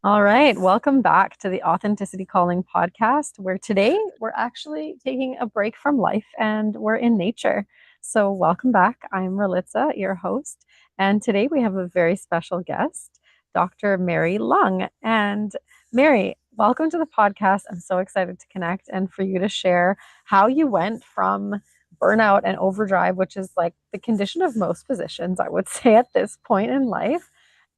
All right, welcome back to the Authenticity Calling podcast, where today we're actually taking a break from life and we're in nature. So, welcome back. I'm Relitza, your host, and today we have a very special guest, Dr. Mary Leung. And Mary, welcome to the podcast. I'm so excited to connect and for you to share how you went from burnout and overdrive, which is like the condition of most physicians, I would say, at this point in life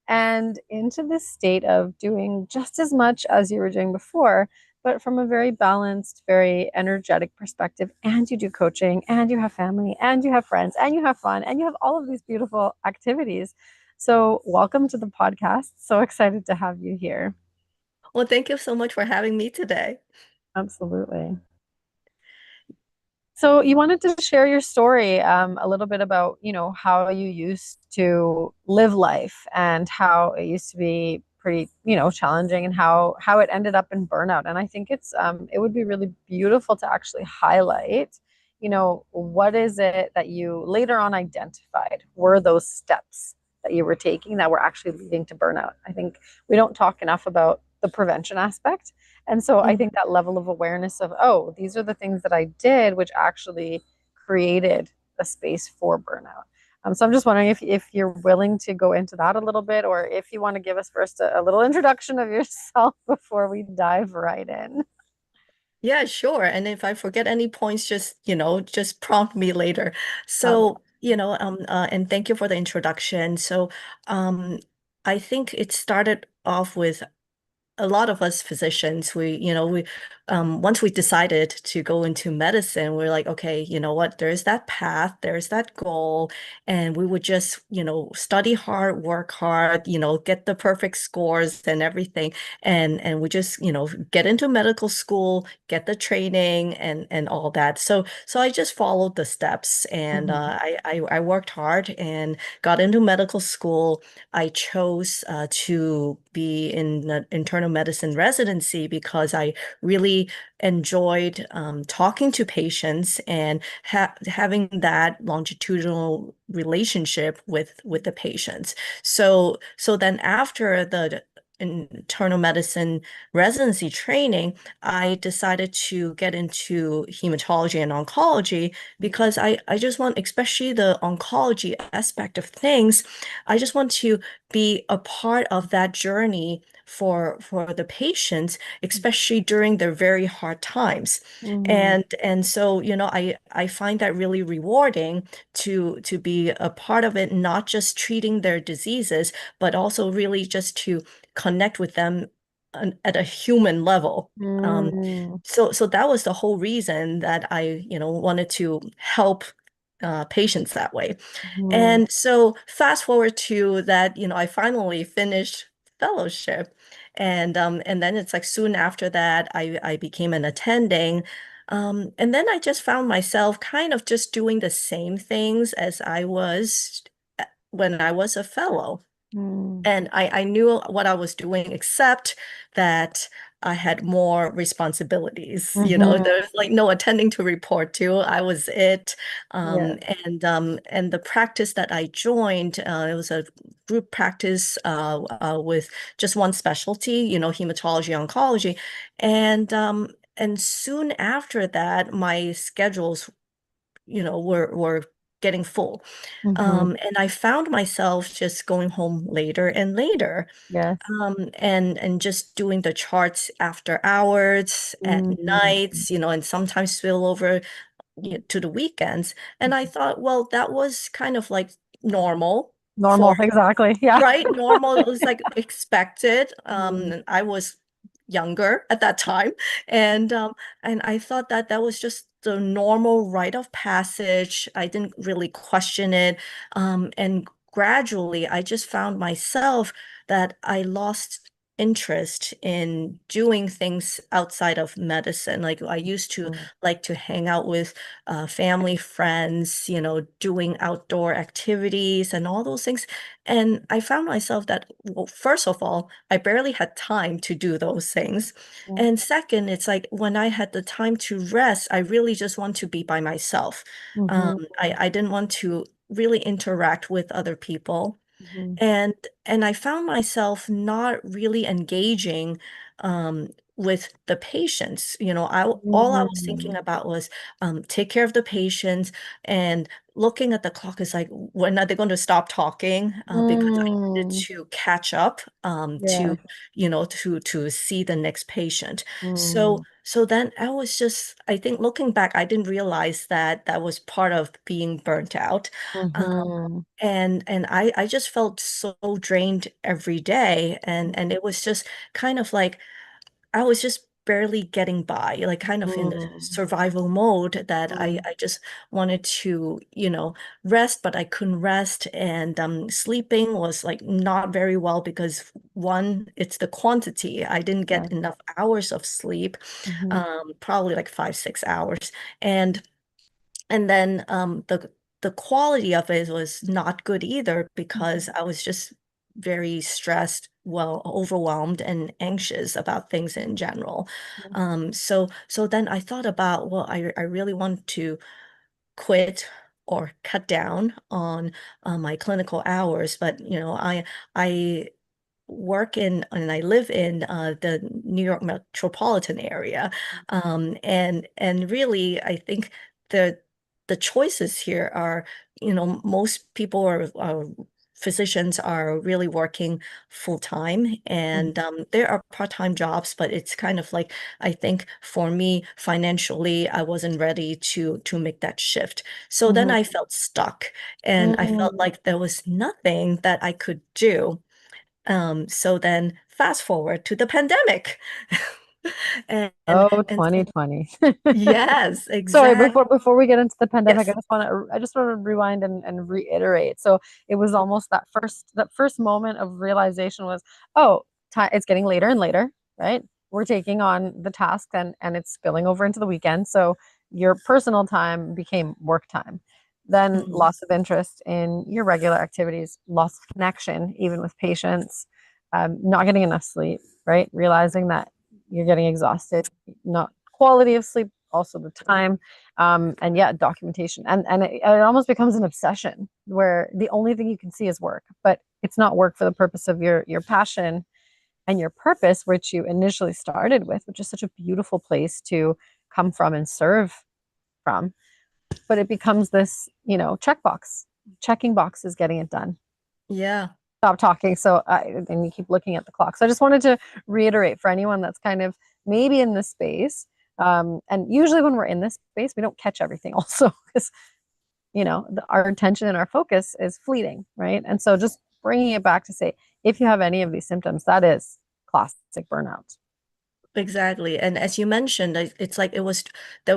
and into this state of doing just as much as you were doing before, but from a very balanced, very energetic perspective. And you do coaching, and you have family, and you have friends, and you have fun, and you have all of these beautiful activities. So, welcome to the podcast. So excited to have you here. Well, thank you so much for having me today. Absolutely. So you wanted to share your story a little bit about, how you used to live life and how it used to be pretty, challenging and how it ended up in burnout. And I think it would be really beautiful to actually highlight, what is it that you later on identified were those steps that you were taking that were actually leading to burnout. I think we don't talk enough about the prevention aspect, and so I think Mhm. that level of awareness of, oh, these are the things that I did, which actually created a space for burnout. So I'm just wondering if you're willing to go into that a little bit, or if you want to give us first a little introduction of yourself before we dive right in. Yeah, sure. And if I forget any points, just prompt me later. Uh, And thank you for the introduction. Um, I think it started off with a lot of us physicians, once we decided to go into medicine, we're like, okay, you know what, there's that path, there's that goal, and we would just, study hard, work hard, get the perfect scores and everything. And we just, get into medical school, get the training and all that. So I just followed the steps and mhm, I worked hard and got into medical school. I chose to be in the internal medicine residency because I really enjoyed talking to patients and having that longitudinal relationship with the patients. So then after the internal medicine residency training, I decided to get into hematology and oncology because I just want, especially the oncology aspect of things, I just want to be a part of that journey for the patients, especially during their very hard times. mhm, And so, I find that really rewarding to be a part of it, not just treating their diseases, but also really just to connect with them at a human level. mm, So that was the whole reason that I, wanted to help patients that way. mhm, And so fast forward to that, I finally finished fellowship. And then it's like soon after that I became an attending. And then I just found myself kind of just doing the same things as I was when I was a fellow. mm. And I knew what I was doing, except that I had more responsibilities. Mhm. There's like no attending to report to. I was it. Yeah. And the practice that I joined, it was a group practice with just one specialty, hematology, oncology. And soon after that, my schedules, were getting full. Mhm. And I found myself just going home later and later, Yes. and just doing the charts after hours, at Mhm. nights, and sometimes spill over, to the weekends. And I thought, well, that was kind of like normal Normal, for, exactly. Yeah. right? Normal. It was like expected. Mm, I was younger at that time, and I thought that that was just the normal rite of passage. I didn't really question it. And gradually, I just found myself that I lost interest in doing things outside of medicine. Like I used to mm, like to hang out with family, friends, doing outdoor activities and all those things. And I found myself that, well, first of all, I barely had time to do those things. yeah. And second, it's like when I had the time to rest, I really just want to be by myself. Mhm. I didn't want to really interact with other people. Mhm. And I found myself not really engaging with the patients. All I was thinking Mm. about was take care of the patients, and looking at the clock is like, when are they going to stop talking? Because I needed Mm. to catch up Yeah. to see the next patient. Mm. So then I think looking back, I didn't realize that that was part of being burnt out. Mhm. I just felt so drained every day, and it was just kind of like I was just barely getting by, like kind of in the Mm. survival mode, that Mm. I just wanted to, rest, but I couldn't rest. And sleeping was like not very well, because one, it's the quantity. I didn't Yeah. get enough hours of sleep, Mhm. probably like 5, 6 hours. And then the quality of it was not good either, because I was just very stressed, well, overwhelmed and anxious about things in general. So then I thought about, well, I really want to quit or cut down on my clinical hours, but I work in and I live in the New York metropolitan area. And really, I think the the choices here are, most people are physicians are really working full time, Mhm. and there are part-time jobs, but it's kind of like, I think for me financially, I wasn't ready to make that shift. So then I Mhm. felt stuck, and I felt Mm. like there was nothing that I could do. So then fast forward to the pandemic. Oh, And so 2020. yes, Sorry, exact. before we get into the pandemic, Yes. I just want to rewind and reiterate. So it was almost that first moment of realization was, oh, time it's getting later and later, right? We're taking on the task and it's spilling over into the weekend. So your personal time became work time. Then Mhm. loss of interest in your regular activities, loss of connection, even with patients, not getting enough sleep, right? Realizing that you're getting exhausted, not quality of sleep, also the time, and yeah, documentation, and it almost becomes an obsession where the only thing you can see is work, but it's not work for the purpose of your passion and your purpose, which you initially started with, which is such a beautiful place to come from and serve from. But it becomes this, checkbox, checking boxes, getting it done. Yeah. Stop talking. So, and you keep looking at the clock. So, I just wanted to reiterate for anyone that's kind of maybe in this space. And usually, when we're in this space, we don't catch everything, also, because our attention and our focus is fleeting, right? And so, just bringing it back to say, if you have any of these symptoms, that is classic burnout. Exactly. And as you mentioned, it's like there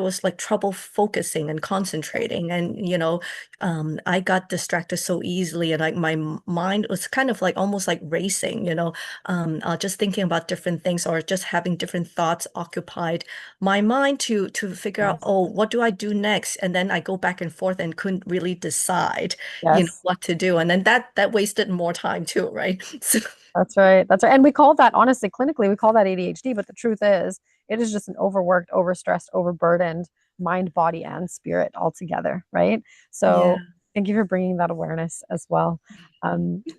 was like trouble focusing and concentrating. And, I got distracted so easily, and like my mind was kind of like almost like racing, just thinking about different things, or just having different thoughts occupied my mind to figure out, Yes. oh, what do I do next? And then I go back and forth and couldn't really decide, Yes. what to do. And then that wasted more time too, right? So, That's right. That's right. And we call that, honestly, clinically, we call that ADHD, but the truth is, it is just an overworked, overstressed, overburdened mind, body, and spirit altogether, right? yeah. So thank you for bringing that awareness as well.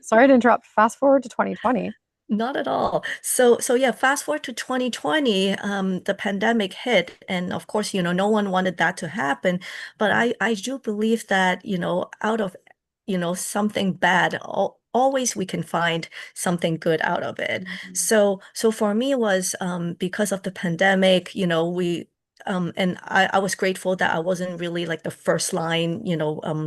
Sorry to interrupt. Fast forward to 2020. Not at all. So yeah, fast forward to 2020, the pandemic hit, and of course, no one wanted that to happen. But I do believe that, out of, something bad, always we can find something good out of it. Mhm. So for me, it was because of the pandemic, we and I was grateful that I wasn't really like the first line,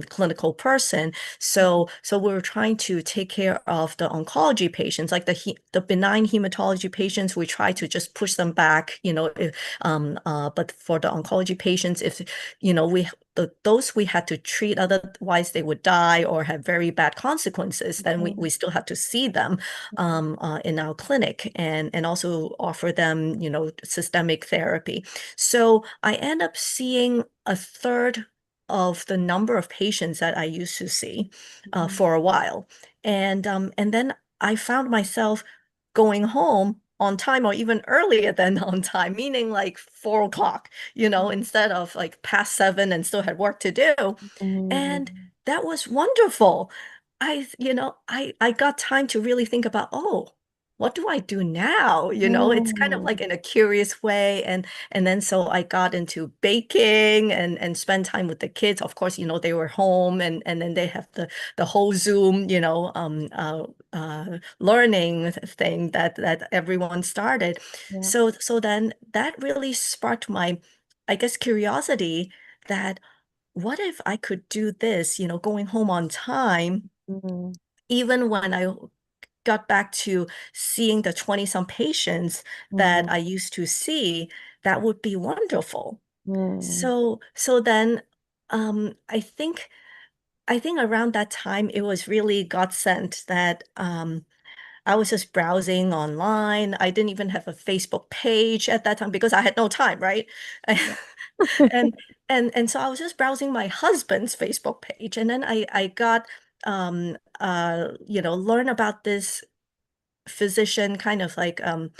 clinical person. So we were trying to take care of the oncology patients, like the benign hematology patients. We try to just push them back, but for the oncology patients, if we those we had to treat, otherwise they would die or have very bad consequences, then we Mhm. still have to see them in our clinic, and also offer them, systemic therapy. So I end up seeing a third of the number of patients that I used to see Mhm. for a while. And then I found myself going home on time, or even earlier than on time, meaning like 4 o'clock, instead of like past 7, and still had work to do. And Mhm. that was wonderful. I got time to really think about, oh, what do I do now? It's kind of Mm, like in a curious way. And then so I got into baking and spend time with the kids. Of course, they were home and then they have the whole Zoom, learning thing that everyone started. yeah. So then that really sparked my, I guess, curiosity that what if I could do this, going home on time, Mm, even when I got back to seeing the 20 some patients that mhm, I used to see, that would be wonderful. mm, So then I think around that time it was really God sent that I was just browsing online. I didn't even have a Facebook page at that time because I had no time, right? yeah. And and so I was just browsing my husband's Facebook page, and then I got learn about this physician kind of like a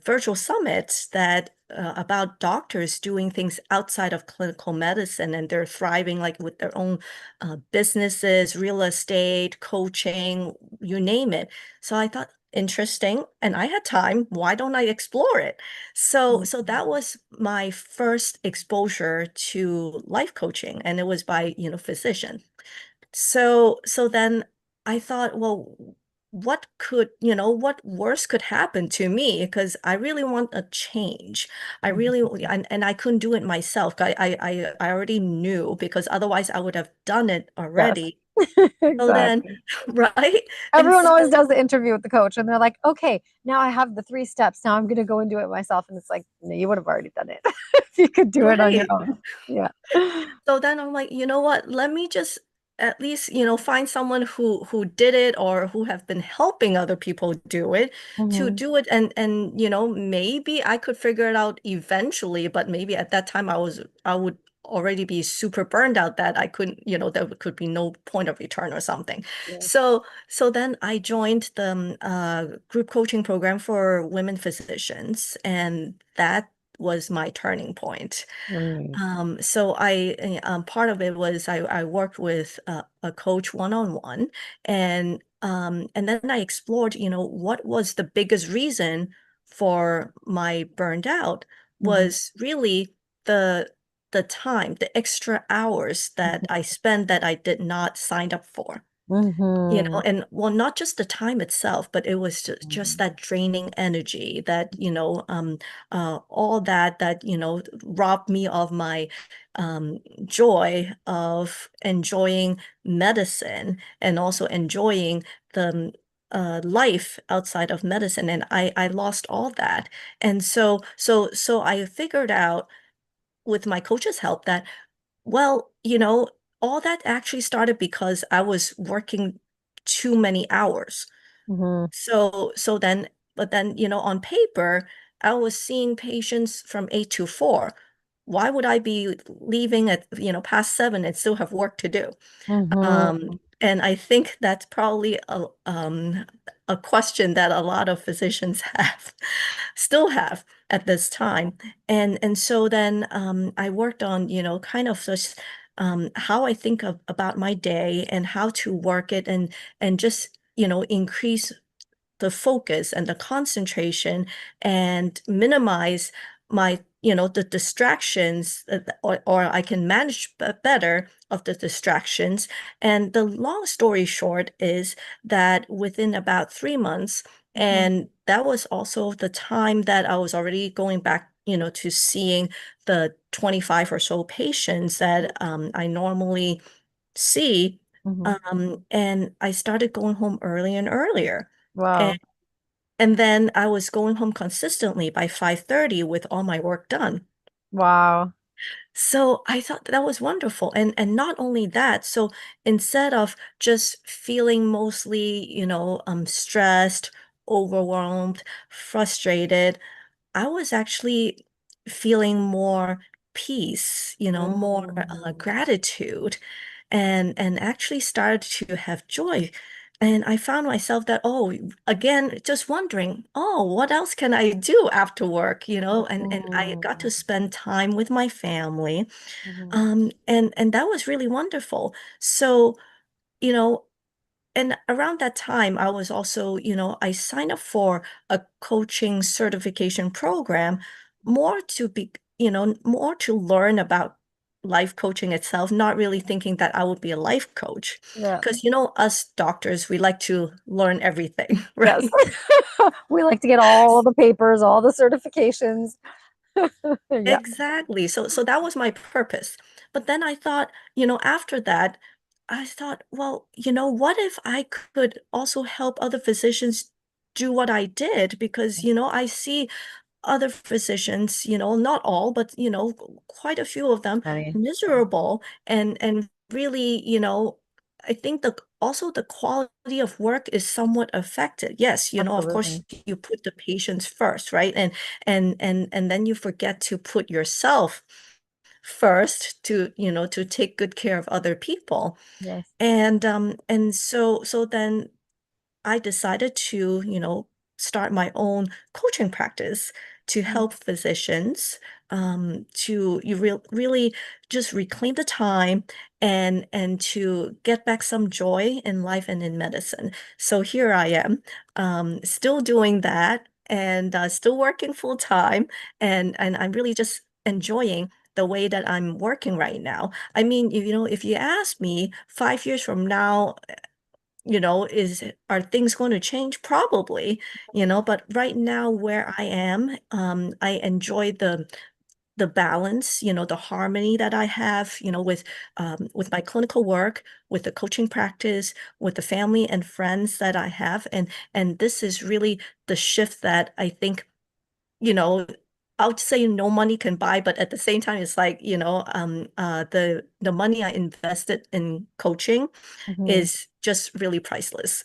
virtual summit that about doctors doing things outside of clinical medicine, and they're thriving like with their own businesses, real estate, coaching, you name it. So I thought interesting, and I had time. Why don't I explore it? So Mhm, that was my first exposure to life coaching, and it was by physician. So then I thought, well, what worse could happen to me? Because I really want a change. I really, mhm. and I couldn't do it myself. I already knew because otherwise I would have done it Yes, already. So then, exactly. right? And Everyone always so, does the interview with the coach, and they're like, "Okay, now I have the 3 steps. Now I'm gonna go and do it myself." And it's like, no, you would have already done it if you could do it on your right. own. Yeah. So then I'm like, you know what? Let me just at least, find someone who did it or who have been helping other people do it to Hmm. do it and maybe I could figure it out eventually, but maybe at that time I would already be super burned out that I couldn't, there could be no point of return or something. Yes. So then I joined the group coaching program for women physicians, and that was my turning point. Mm, So part of it was I worked with a coach one-on-one, and then I explored, what was the biggest reason for my burned out mhm, was really the the time, the extra hours that I spent that I did not sign up for. mhm, And well, not just the time itself, but it was just mhm, that draining energy that, all that, robbed me of my joy of enjoying medicine and also enjoying the life outside of medicine. And I lost all that. And so I figured out with my coach's help that well, all that actually started because I was working too many hours. mhm, But then, on paper, I was seeing patients from 8 to 4. Why would I be leaving at, past 7 and still have work to do? mhm. And I think that's probably a question that a lot of physicians have, still have at this time. And so then I worked on, kind of just how I think about my day and how to work it and just, increase the focus and the concentration and minimize my the distractions or I can manage better of the distractions. And the long story short is that within about 3 months, Mhm, and that was also the time that I was already going back to seeing the 25 or so patients that I normally see. mhm. And I started going home earlier and earlier. Wow. And then I was going home consistently by 5:30 with all my work done. Wow. So I thought that was wonderful. And not only that, so instead of just feeling mostly, stressed, overwhelmed, frustrated, I was actually feeling more peace, more Mm, gratitude, and actually started to have joy. And I found myself that, oh, again, just wondering, oh, what else can I do after work, and I got to mm, spend time with my family. mhm, And that was really wonderful. So, and around that time, I was also, I signed up for a coaching certification program more to be, more to learn about life coaching itself, not really thinking that I would be a life coach. Yeah. Because, us doctors, we like to learn everything, Yes. right? We like to get all the papers, all the certifications. Yeah. Exactly. So that was my purpose. But then I thought, after that, I thought, well, what if I could also help other physicians do what I did? Because, I see other physicians, not all, but quite a few of them Many. miserable and really, I think also the quality of work is somewhat affected. Yes, of course Absolutely. you put the patients first, right? And then you forget to put yourself first to, to take good care of other people. Yes. And so then I decided to, start my own coaching practice to Mm. help physicians to really just reclaim the time and to get back some joy in life and in medicine. So here I am, still doing that and still working full time, and I'm really just enjoying the way that I'm working right now. I mean, if you ask me 5 years from now, are things going to change? Probably, but right now where I am, I enjoy the balance, the harmony that I have, with my clinical work, with the coaching practice, with the family and friends that I have. And this is really the shift that I think, you know, I would say no money can buy, but at the same time, it's like, the money I invested in coaching Mhm. is just really priceless.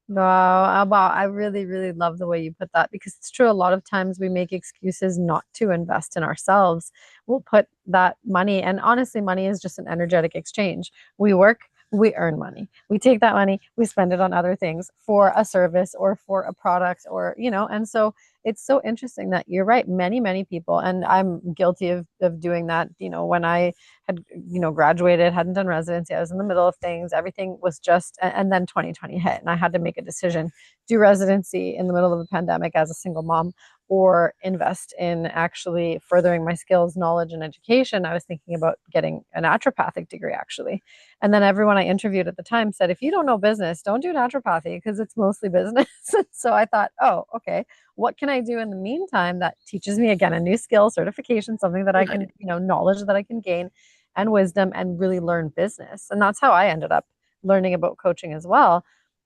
Wow, wow. I really, really love the way you put that because it's true. A lot of times we make excuses not to invest in ourselves. We'll put that money, and honestly, money is just an energetic exchange. We work, we earn money. We take that money, we spend it on other things for a service or for a product, or, and so it's so interesting that you're right. Many, many people, and I'm guilty of doing that, when I had, graduated, hadn't done residency. I was in the middle of things. Everything was just, and then 2020 hit, and I had to make a decision: do residency in the middle of a pandemic as a single mom, or invest in actually furthering my skills, knowledge, and education. I was thinking about getting a naturopathic degree, actually. And then everyone I interviewed at the time said, if you don't know business, don't do naturopathy because it's mostly business. So I thought, oh, okay, what can I do in the meantime that teaches me again a new skill, certification, something that I can, Right. knowledge that I can gain and wisdom and really learn business. And that's how I ended up learning about coaching as well.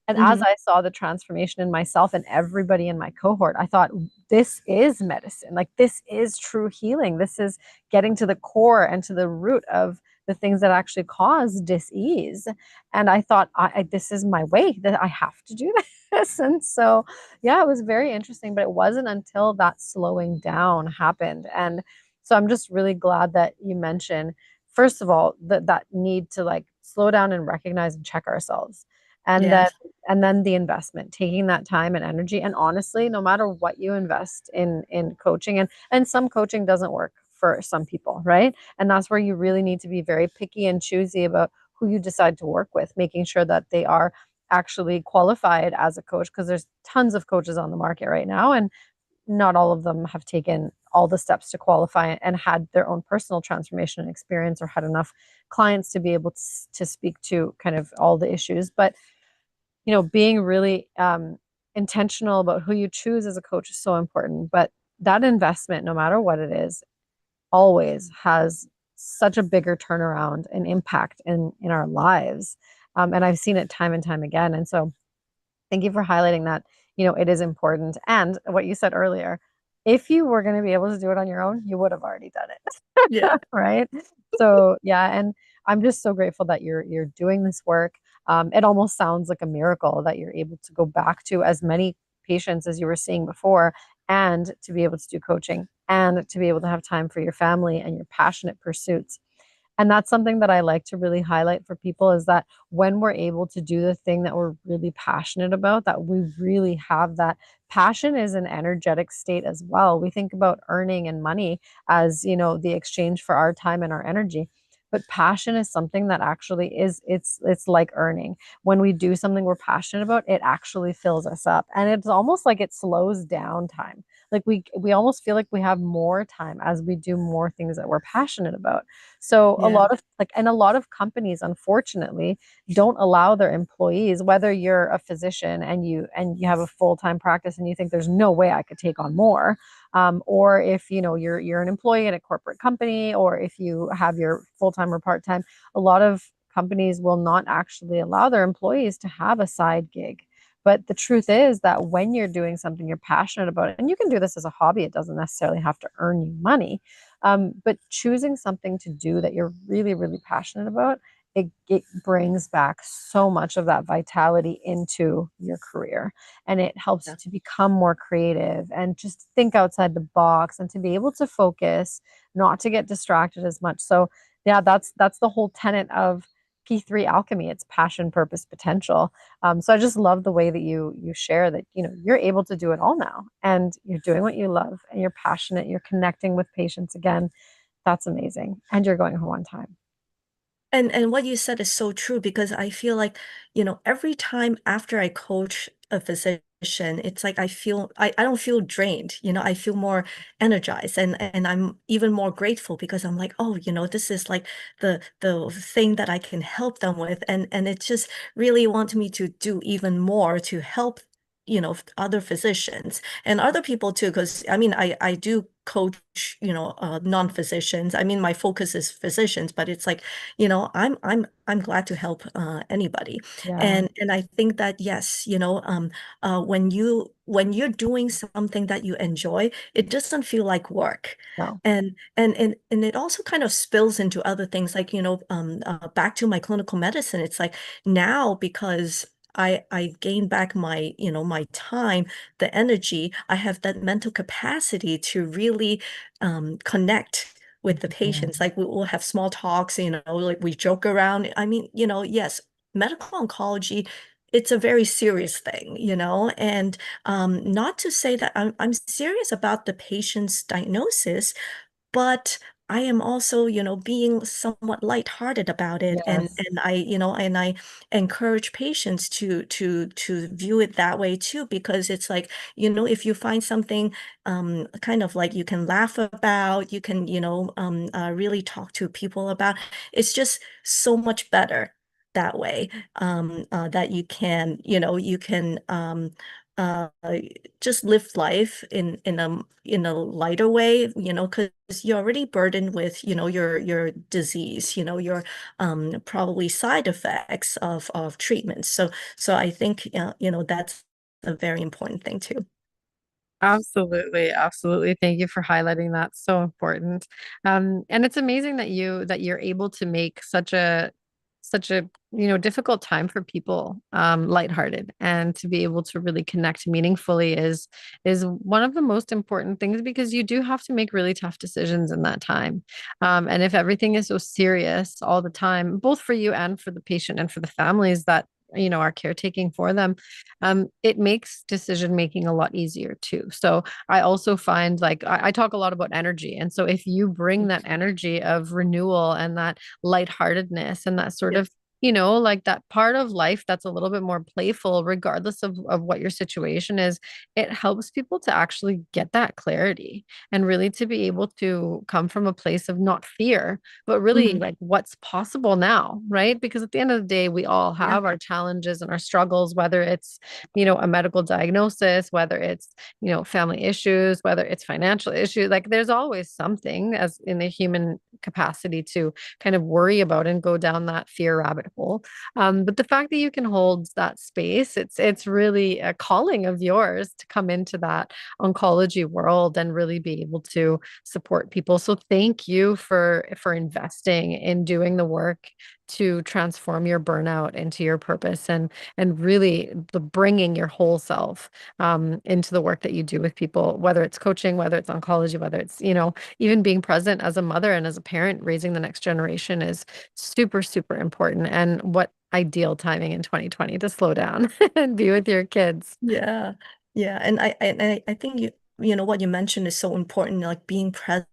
And as Hmm. I saw the transformation in myself and everybody in my cohort, I thought, this is medicine. Like, this is true healing. This is getting to the core and to the root of the things that actually cause dis-ease. And I thought, this is my way, that I have to do this. And so, yeah, it was very interesting, but it wasn't until that slowing down happened. And so I'm just really glad that you mentioned, first of all, that need to like slow down and recognize and check ourselves. And then Yes. the investment, taking that time and energy. And honestly, no matter what you invest in coaching, and some coaching doesn't work for some people, right? And that's where you really need to be very picky and choosy about who you decide to work with, making sure that they are actually qualified as a coach, because there's tons of coaches on the market right now, and not all of them have taken all the steps to qualify and had their own personal transformation and experience, or had enough clients to be able to speak to kind of all the issues. But being really intentional about who you choose as a coach is so important. But that investment, no matter what it is, always has such a bigger turnaround and impact in our lives. And I've seen it time and time again. And so thank you for highlighting that, it is important. And what you said earlier, if you were going to be able to do it on your own, you would have already done Yeah. it. Right? So, yeah, and I'm just so grateful that you're doing this work. It almost sounds like a miracle that you're able to go back to as many patients as you were seeing before, and to be able to do coaching, and to be able to have time for your family and your passionate pursuits. And that's something that I like to really highlight for people, is that when we're able to do the thing that we're really passionate about, that we really have that passion is an energetic state as well. We think about earning and money as, the exchange for our time and our energy. but passion is something that actually is it's like earning. When we do something we're passionate about, it actually fills us up, and it's almost like it slows down time. Like we almost feel like we have more time as we do more things that we're passionate about. So a Yeah. lot of like, and a lot of companies unfortunately don't allow their employees, whether you're a physician and you have a full-time practice and you think there's no way I could take on more, or if you know you're an employee at a corporate company, or if you have your full-time or part-time, a lot of companies will not actually allow their employees to have a side gig. But the truth is that when you're doing something you're passionate about, and you can do this as a hobby, it doesn't necessarily have to earn you money. But choosing something to do that you're really, really passionate about, it brings back so much of that vitality into your career, and it helps Yeah. you to become more creative and just think outside the box and to be able to focus, not to get distracted as much. So yeah, that's the whole tenet of P3 alchemy. It's passion, purpose, potential. So I just love the way that you share that, you know, you're able to do it all now and you're doing what you love and you're passionate, you're connecting with patients again. That's amazing. And you're going home on time. And what you said is so true because I feel like, every time after I coach a physician, it's like I don't feel drained, I feel more energized and I'm even more grateful because I'm like, oh, this is like the thing that I can help them with and it just really wants me to do even more to help, other physicians and other people too, because I mean I do coach, non-physicians. I mean, my focus is physicians, but it's like I'm glad to help anybody. Yeah. And I think that yes, when you're doing something that you enjoy, it doesn't feel like work. No. And it also kind of spills into other things like, back to my clinical medicine. It's like now because I gain back my, my time, the energy, I have that mental capacity to really connect with the patients. Mhm. Like we'll have small talks, like we joke around. I mean, yes, medical oncology, it's a very serious thing, and not to say that I'm serious about the patient's diagnosis, but I am also, being somewhat lighthearted about it, and Yes. and I encourage patients to view it that way too, because it's like, if you find something kind of like you can laugh about, you can, really talk to people about, it's just so much better that way. That you can uh just live life in a lighter way, because you're already burdened with, your disease, your probably side effects of treatments. So I think that's a very important thing too. Absolutely, absolutely. Thank you for highlighting that. So important. And it's amazing that you're able to make such a difficult time for people lighthearted, and to be able to really connect meaningfully is one of the most important things, because you do have to make really tough decisions in that time. And if everything is so serious all the time, both for you and for the patient and for the families that are caretaking for them, it makes decision making a lot easier too. So I also find, like, I talk a lot about energy. And so if you bring that energy of renewal and that lightheartedness and that sort Yeah. of, like that part of life that's a little bit more playful, regardless of what your situation is, it helps people to actually get that clarity and really to be able to come from a place of not fear, but really Mhm. like what's possible now, right? Because at the end of the day, we all Yeah. have our challenges and our struggles, whether it's a medical diagnosis, whether it's, family issues, whether it's financial issues, like there's always something as in the human capacity to kind of worry about and go down that fear rabbit hole. But the fact that you can hold that space, it's really a calling of yours to come into that oncology world and really be able to support people. So thank you for investing in doing the work to transform your burnout into your purpose, and really the bringing your whole self into the work that you do with people, whether it's coaching, whether it's oncology, whether it's, even being present as a mother and as a parent, raising the next generation is super, super important. And what ideal timing in 2020 to slow down and be with your kids. Yeah. Yeah. And I think what you mentioned is so important, like being present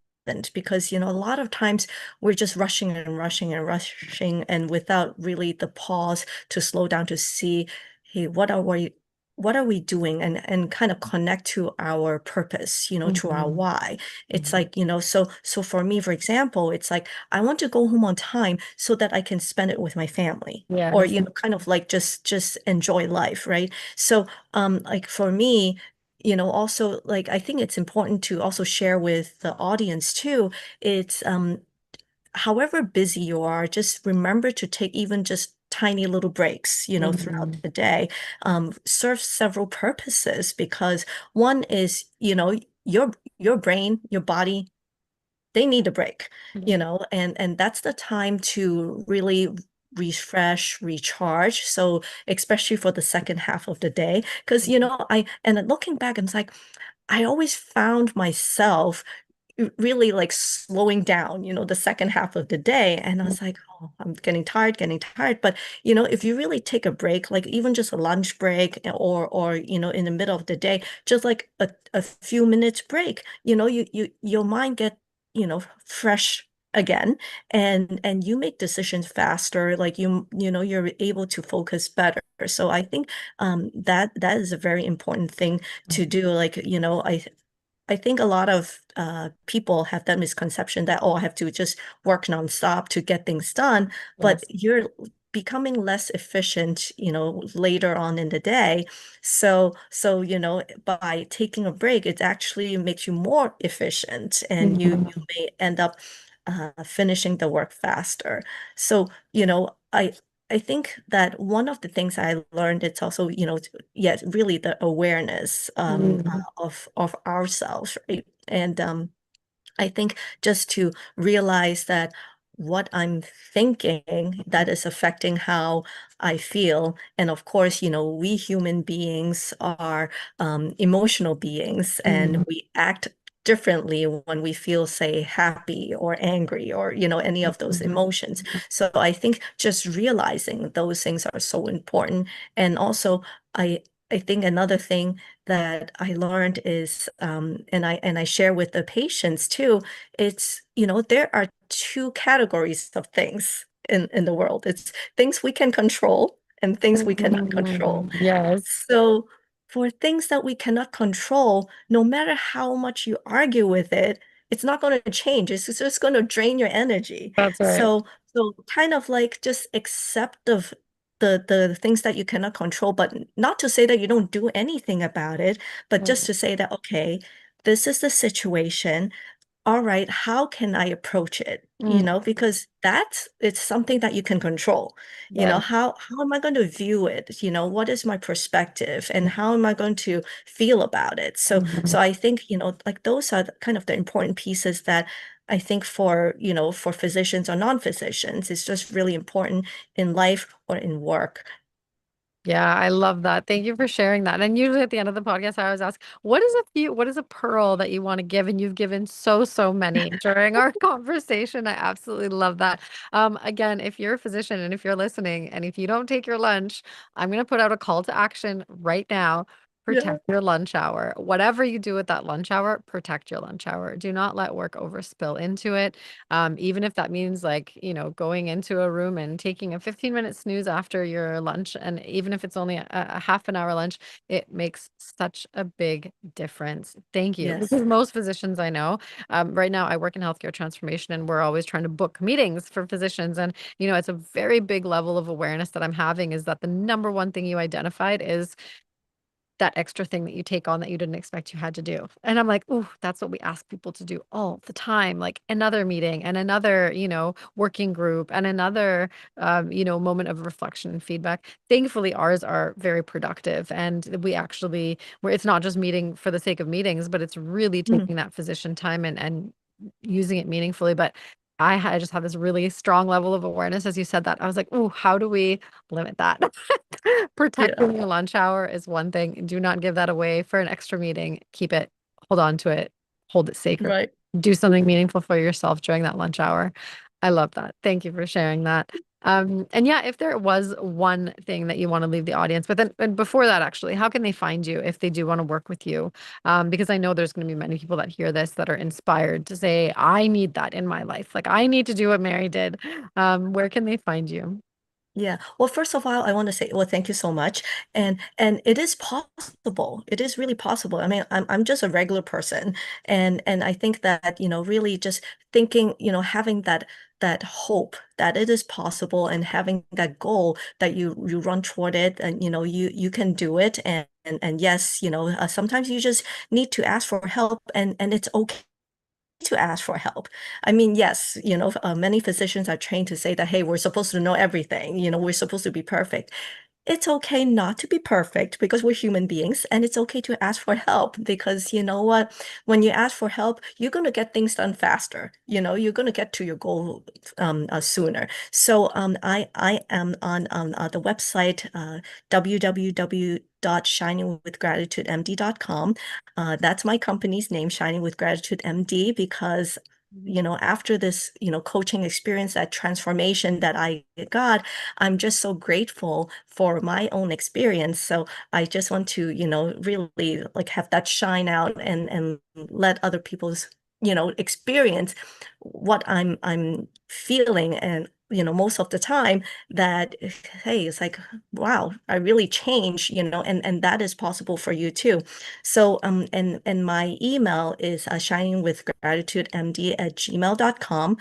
because, a lot of times we're just rushing and rushing and rushing and without really the pause to slow down to see, hey, what are we doing and kind of connect to our purpose, to our Mhm. why. It's Mhm. like, so for me, for example, it's like I want to go home on time so that I can spend it with my family. Or, Yes. kind of like just enjoy life, right? So, like for me, also like I think it's important to also share with the audience too. It's however busy you are, just remember to take even just tiny little breaks, throughout Mhm. the day. Serve several purposes because one is, your brain, your body, they need a break, Yeah. and that's the time to really refresh, recharge. So especially for the second half of the day, because looking back, I'm like, I always found myself really like slowing down, the second half of the day. And I was like, oh, I'm getting tired, getting tired. But, if you really take a break, like even just a lunch break or, in the middle of the day, just like a few minutes break, your mind get, fresh again and you make decisions faster, like you're able to focus better. So I think that is a very important thing to do. Like, I think a lot of people have that misconception that, oh, I have to just work nonstop to get things done, but Yes. you're becoming less efficient, later on in the day. So, by taking a break, it actually makes you more efficient and you Mhm. may end up finishing the work faster. So, I think that one of the things I learned, it's also, yes, really the awareness Mhm. of ourselves, right? And I think just to realize that what I'm thinking that is affecting how I feel. And of course, we human beings are emotional beings and Mhm. we act differently when we feel, say, happy or angry or, any of those Mhm. emotions. So I think just realizing those things are so important. And also, I I think another thing that I learned is, and I share with the patients too, it's, there are two categories of things in the world. It's things we can control and things we cannot control. Mhm. Yes, So for things that we cannot control, no matter how much you argue with it, it's not going to change. It's just going to drain your energy. that's right. So kind of like just accept the things that you cannot control, but not to say that you don't do anything about it, but just Right. to say that, okay, this is the situation. All right, how can I approach it? Mm. Because it's something that you can control. Yes. How am I going to view it? What is my perspective and how am I going to feel about it? So Mhm. I think, like those are kind of the important pieces that I think for physicians or non-physicians, it's just really important in life or in work. Yeah, I love that. Thank you for sharing that. And usually at the end of the podcast, I always ask, what is a pearl that you want to give? And you've given so many during our conversation. I absolutely love that. Again, if you're a physician and if you're listening, and if you don't take your lunch, I'm going to put out a call to action right now. Yeah. Protect your lunch hour. Whatever you do with that lunch hour, protect your lunch hour. Do not let work overspill into it. Even if that means like, going into a room and taking a 15-minute snooze after your lunch, and even if it's only a half an hour lunch, it makes such a big difference. Thank you. Yes. Because most physicians I know, right now I work in healthcare transformation and we're always trying to book meetings for physicians. And, it's a very big level of awareness that I'm having is that the number one thing you identified is that extra thing that you take on that you didn't expect you had to do. And I'm like, "Ooh, that's what we ask people to do all the time, like another meeting and another, working group and another, moment of reflection and feedback." Thankfully, ours are very productive and we actually where it's not just meeting for the sake of meetings, but it's really Mhm. taking that physician time and using it meaningfully. But I just have this really strong level of awareness as you said that. I was like, "Ooh, how do we limit that?" Yeah. Protecting your lunch hour is one thing. Do not give that away for an extra meeting. Keep it, hold on to it, hold it sacred. Right. Do something meaningful for yourself during that lunch hour. I love that. Thank you for sharing that. And yeah, if there was one thing that you want to leave the audience, but then and before that, actually, how can they find you if they do want to work with you? Because I know there's going to be many people that hear this that are inspired to say, I need that in my life. Like I need to do what Mary did. Where can they find you? Yeah. Well, first of all, I want to say, well, thank you so much. And it is possible. It is really possible. I mean, I'm just a regular person. And I think that, really just thinking, having that hope that it is possible and having that goal that you run toward it and you can do it. And yes, sometimes you just need to ask for help and it's okay to ask for help. I mean, yes, many physicians are trained to say that, hey, we're supposed to know everything, we're supposed to be perfect. It's okay not to be perfect because we're human beings, and it's okay to ask for help because you know what? When you ask for help, you're going to get things done faster. You're going to get to your goal sooner. So I am on the website www.shiningwithgratitudemd.com. That's my company's name, Shining with Gratitude MD, because after this, coaching experience, that transformation that I got, I'm just so grateful for my own experience. So I just want to, really like have that shine out and let other people's, experience what I'm feeling. And most of the time that, hey, it's like, wow, I really changed, and that is possible for you too. So and my email is shiningwithgratitudemd@gmail.com.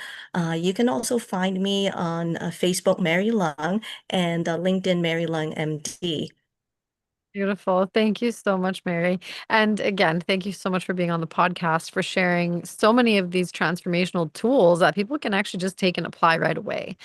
You can also find me on Facebook, Mary Leung, and LinkedIn, Mary Leung MD. Beautiful. Thank you so much, Mary. And again, thank you so much for being on the podcast, for sharing so many of these transformational tools that people can actually just take and apply right away.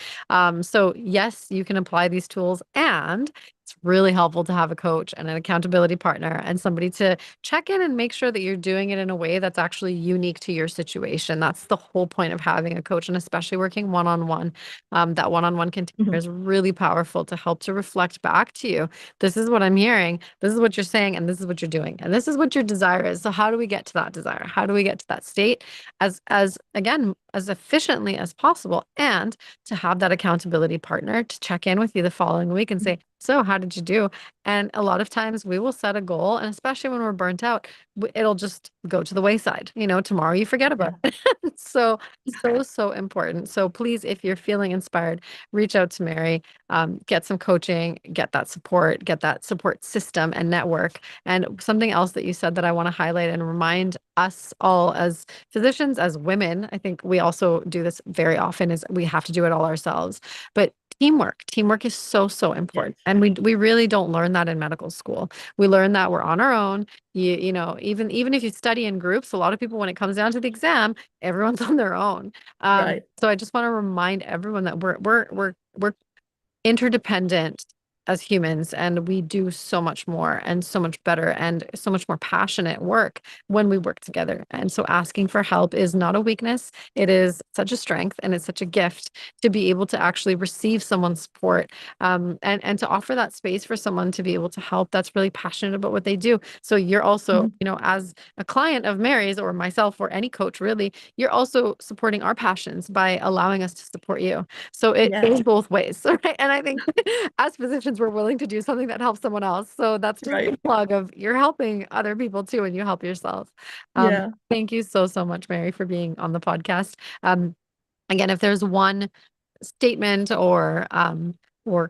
So, yes, you can apply these tools, and it's really helpful to have a coach and an accountability partner and somebody to check in and make sure that you're doing it in a way that's actually unique to your situation. That's the whole point of having a coach, and especially working one on one. That one on one container Mhm. is really powerful to help to reflect back to you, this is what I'm hearing, this is what you're saying, and this is what you're doing, and this is what your desire is. So how do we get to that desire? How do we get to that state as again as efficiently as possible, and to have that accountability partner to check in with you the following week and say, so how did you do? And a lot of times we will set a goal, and especially when we're burnt out, it'll just go to the wayside. Tomorrow you forget about Yeah, it. So so important. So please, if you're feeling inspired, reach out to Mary, get some coaching, get that support system and network. And something else that you said that I want to highlight and remind us all as physicians, as women, I think we also do this very often, is we have to do it all ourselves. But teamwork is so yes, important. And we really don't learn that in medical school. We learn that we're on our own. Even if you study in groups, a lot of people, when it comes down to the exam, everyone's on their own. right. So I just want to remind everyone that we're interdependent as humans, and we do so much more and so much better and so much more passionate work when we work together. And so asking for help is not a weakness. It is such a strength, and it's such a gift to be able to actually receive someone's support, and to offer that space for someone to be able to help that's really passionate about what they do. So you're also, Mhm. as a client of Mary's or myself or any coach, really, you're also supporting our passions by allowing us to support you. So it Yeah, goes both ways, right? And I think as physicians, we're willing to do something that helps someone else. So that's just a right. plug of you're helping other people too, and you help yourself. Yeah. Thank you so much, Mary, for being on the podcast. Again, if there's one statement or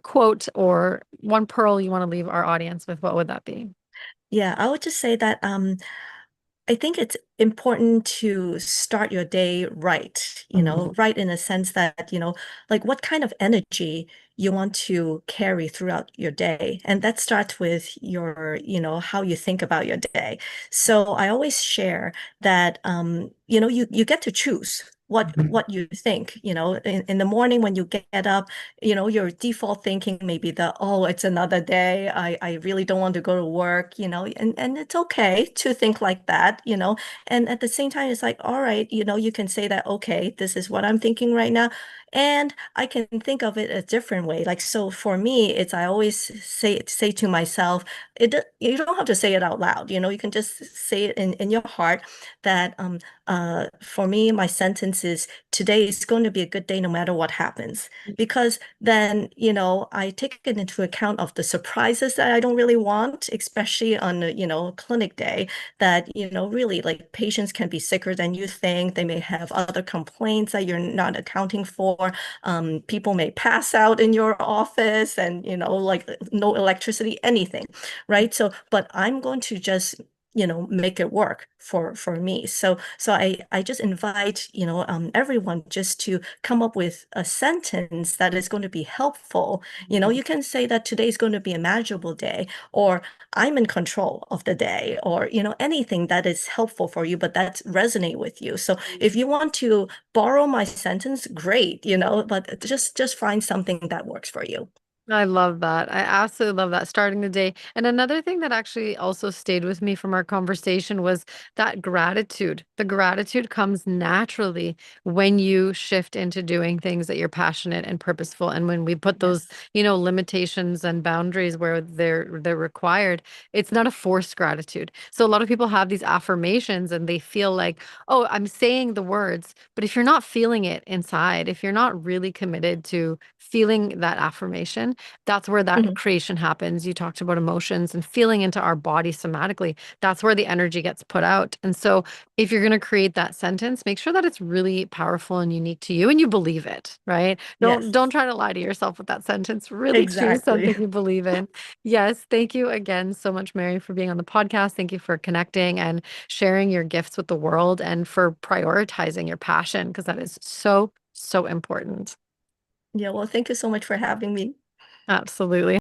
quote or one pearl you want to leave our audience with, what would that be? Yeah, I would just say that I think it's important to start your day right, Mhm. right in a sense that, like what kind of energy you want to carry throughout your day. And that starts with your, how you think about your day. So I always share that, you get to choose what you think, in the morning when you get up, your default thinking may be the, oh, it's another day. I really don't want to go to work, and it's okay to think like that, and at the same time, it's like, all right, you can say that, okay, this is what I'm thinking right now. And I can think of it a different way. Like, so for me, it's I always say to myself, you don't have to say it out loud, you can just say it in your heart that for me, my sentence is today is going to be a good day no matter what happens. Because then, I take it into account of the surprises that I don't really want, especially on a, clinic day that, really like patients can be sicker than you think. They may have other complaints that you're not accounting for. People may pass out in your office and, like no electricity, anything, right? So, but I'm going to just make it work for me. So I just invite everyone just to come up with a sentence that is going to be helpful. You can say that today is going to be a manageable day, or I'm in control of the day, or anything that is helpful for you but that resonate with you. So if you want to borrow my sentence, great, but just find something that works for you. I love that. I absolutely love that starting the day. And another thing that actually also stayed with me from our conversation was that gratitude. The gratitude comes naturally when you shift into doing things that you're passionate and purposeful. And when we put those, Yes. limitations and boundaries where they're required, it's not a forced gratitude. So a lot of people have these affirmations and they feel like, oh, I'm saying the words, but if you're not feeling it inside, if you're not really committed to feeling that affirmation, that's where that Mhm. creation happens. You talked about emotions and feeling into our body somatically. That's where the energy gets put out. And so if you're going to create that sentence, make sure that it's really powerful and unique to you and you believe it, right? Don't Yes, try to lie to yourself with that sentence. Really choose exactly. something you believe in. Yes, thank you again so much, Mary, for being on the podcast. Thank you for connecting and sharing your gifts with the world and for prioritizing your passion because that is so, so important. Yeah, well, thank you so much for having me. Absolutely.